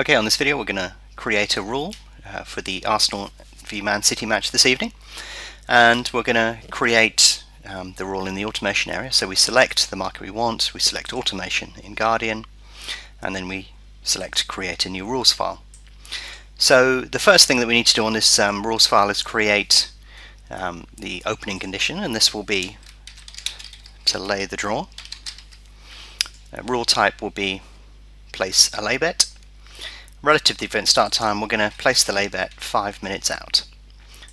Okay, on this video we're going to create a rule for the Arsenal v Man City match this evening, and we're going to create the rule in the automation area. So we select the market we want, we select automation in Guardian, and then we select create a new rules file. So the first thing that we need to do on this rules file is create the opening condition, and this will be to lay the draw. Rule type will be place a lay bet. Relative to the event start time, we're going to place the lay bet 5 minutes out,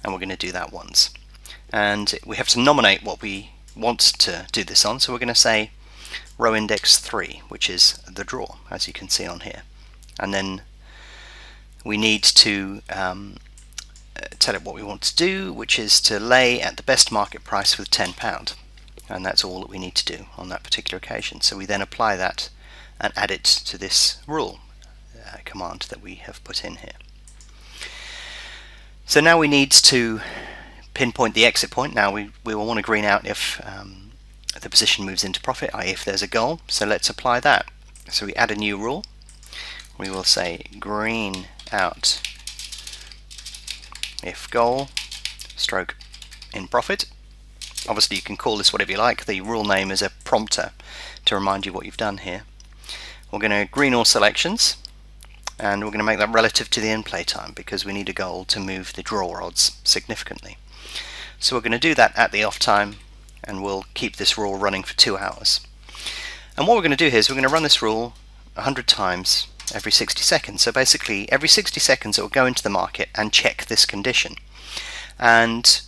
and we're going to do that once. And we have to nominate what we want to do this on, so we're going to say row index 3, which is the draw, as you can see on here. And then we need to tell it what we want to do, which is to lay at the best market price with £10, and that's all that we need to do on that particular occasion. So we then apply that and add it to this rule command that we have put in here. So now we need to pinpoint the exit point. Now we will want to green out if the position moves into profit, i.e. if there's a goal. So let's apply that. So we add a new rule. We will say green out if goal stroke in profit. Obviously you can call this whatever you like. The rule name is a prompter to remind you what you've done here. We're going to green all selections, and we're going to make that relative to the end play time because we need a goal to move the draw odds significantly. So we're going to do that at the off time, and we'll keep this rule running for 2 hours. And what we're going to do here is we're going to run this rule 100 times every 60 seconds. So basically every 60 seconds it will go into the market and check this condition. And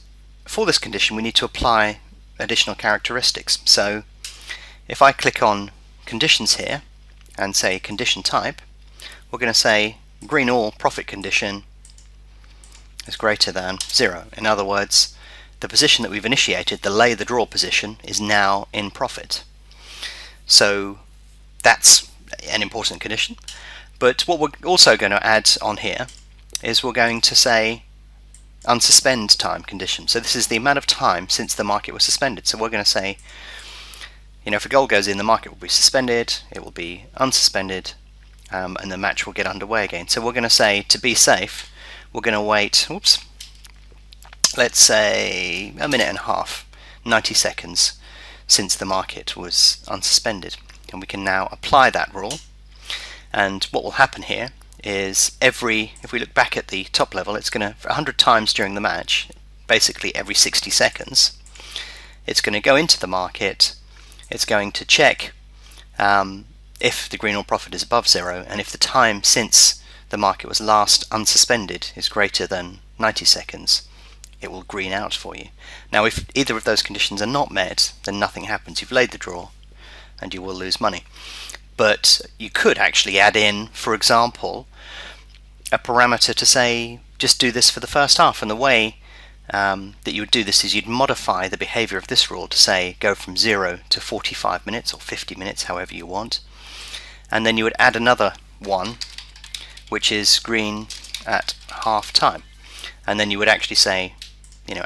for this condition we need to apply additional characteristics. So if I click on conditions here and say condition type, we're going to say green all profit condition is greater than 0. In other words, the position that we've initiated, the lay the draw position, is now in profit. So that's an important condition. But what we're also going to add on here is we're going to say unsuspend time condition. So this is the amount of time since the market was suspended. So we're going to say, if a goal goes in, the market will be suspended, it will be unsuspended, and the match will get underway again. So we're going to say, to be safe, we're going to wait, let's say a minute and a half, 90 seconds since the market was unsuspended. And we can now apply that rule. And what will happen here is if we look back at the top level, it's going to, 100 times during the match, basically every 60 seconds, it's going to go into the market, it's going to check if the green all profit is above 0, and if the time since the market was last unsuspended is greater than 90 seconds, it will green out for you. Now if either of those conditions are not met, then nothing happens. You've laid the draw and you will lose money. But you could actually add in, for example, a parameter to say just do this for the first half, and the way that you would do this is you'd modify the behavior of this rule to say go from 0 to 45 minutes or 50 minutes, however you want, and then you would add another one which is green at half time, and then you would actually say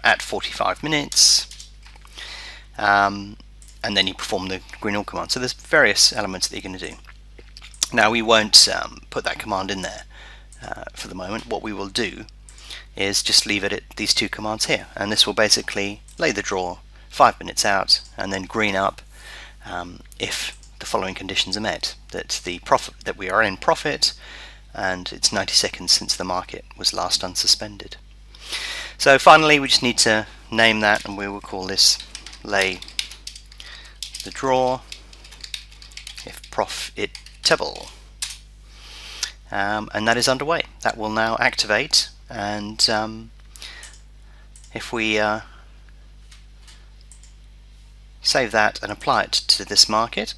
at 45 minutes, and then you perform the green all command. So there's various elements that you're going to do. Now we won't put that command in there for the moment. What we will do is just leave it at these 2 commands here, and this will basically lay the draw 5 minutes out and then green up if the following conditions are met, that we are in profit and it's 90 seconds since the market was last unsuspended. So finally we just need to name that, and we will call this lay the draw if profitable, and that is underway. That will now activate, and if we save that and apply it to this market,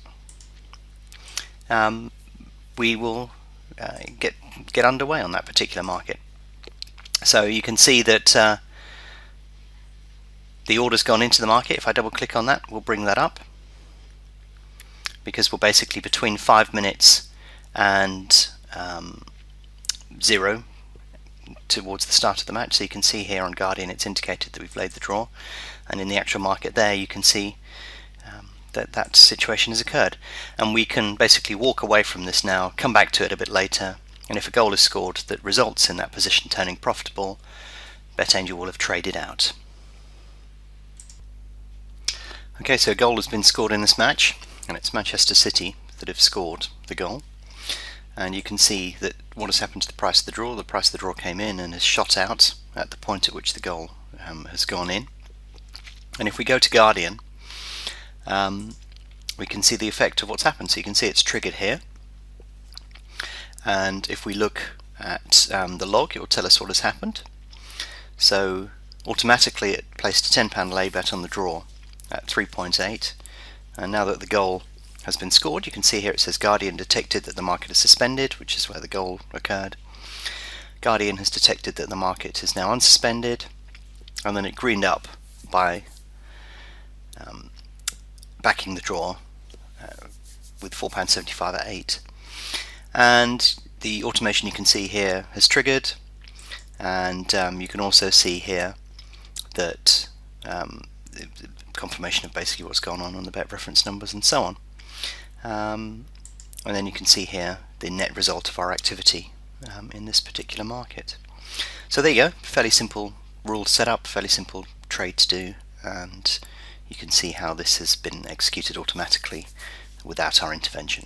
we will get underway on that particular market. So you can see that the order's gone into the market. If I double click on that, we'll bring that up, because we're basically between 5 minutes and 0 towards the start of the match. So you can see here on Guardian it's indicated that we've laid the draw, and in the actual market there you can see that situation has occurred. And we can basically walk away from this now, come back to it a bit later, and if a goal is scored that results in that position turning profitable, BetAngel will have traded out. Okay, so a goal has been scored in this match, and it's Manchester City that have scored the goal. And you can see that what has happened to the price of the draw. The price of the draw came in and has shot out at the point at which the goal has gone in. And if we go to Guardian, we can see the effect of what's happened. So you can see it's triggered here. And if we look at the log, it will tell us what has happened. So automatically it placed a £10 lay bet on the draw at 3.8. And now that the goal has been scored, you can see here it says Guardian detected that the market is suspended, which is where the goal occurred. Guardian has detected that the market is now unsuspended, and then it greened up by backing the draw with £4.75 at 8. And the automation you can see here has triggered, and you can also see here that confirmation of basically what's gone on the bet reference numbers and so on. And then you can see here the net result of our activity in this particular market. So there you go, fairly simple rule to set up, fairly simple trade to do, and you can see how this has been executed automatically without our intervention.